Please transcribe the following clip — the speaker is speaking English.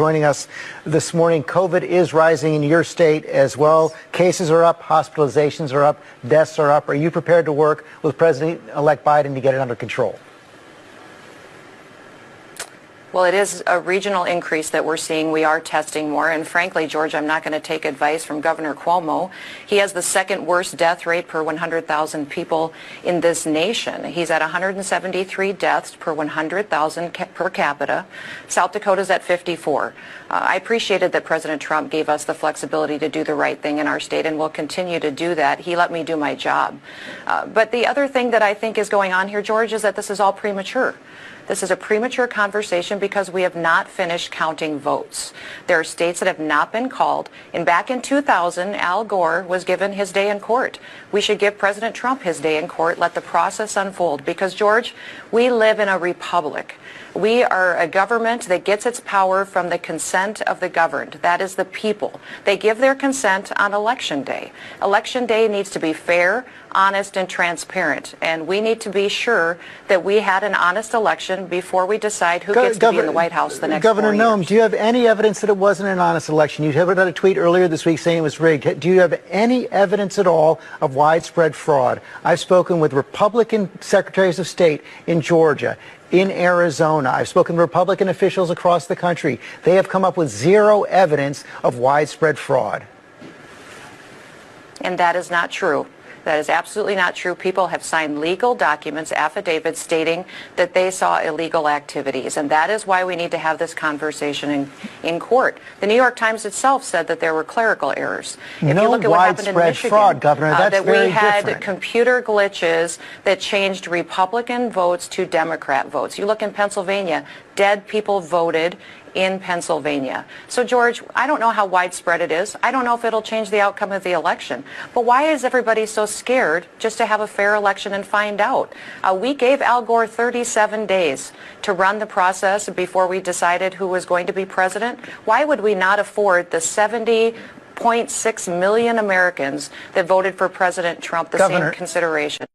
Joining us this morning, COVID is rising in your state as well. Cases are up, hospitalizations are up, deaths are up. Are you prepared to work with President-elect Biden to get it under control? Well, it is a regional increase that we're seeing. We are testing more. And frankly, George, I'm not going to take advice from Governor Cuomo. He has the second worst death rate per 100,000 people in this nation. He's at 173 deaths per 100,000 per capita. South Dakota's at 54. I appreciated that President Trump gave us the flexibility to do the right thing in our state, and will continue to do that. He let me do my job. But the other thing that I think is going on here, George, is that this is all premature. This is a premature conversation because we have not finished counting votes. There are states that have not been called. And back in 2000, Al Gore was given his day in court. We should give President Trump his day in court, let the process unfold. Because, George, we live in a republic. We are a government that gets its power from the consent of the governed. That is the people. They give their consent on Election Day. Election Day needs to be fair, honest, and transparent. And we need to be sure that we had an honest election before we decide who gets to be in the White House the next 4 years. Governor Noem, do you have any evidence that it wasn't an honest election? You had a tweet earlier this week saying it was rigged. Do you have any evidence at all of widespread fraud? I've spoken with Republican secretaries of state in Georgia, in Arizona. I've spoken to Republican officials across the country. They have come up with zero evidence of widespread fraud. And that is not true. That is absolutely not true. People have signed legal documents, affidavits stating that they saw illegal activities. And that is why we need to have this conversation in court. The New York Times itself said that there were clerical errors. If you look at what happened in Michigan, fraud, Governor, that's that very we had different. Computer glitches that changed Republican votes to Democrat votes. You look in Pennsylvania, dead people voted in Pennsylvania. So, George, I don't know how widespread it is. I don't know if it'll change the outcome of the election. But why is everybody so scared just to have a fair election and find out? We gave Al Gore 37 days to run the process before we decided who was going to be president. Why would we not afford the 70.6 million Americans that voted for President Trump the same consideration?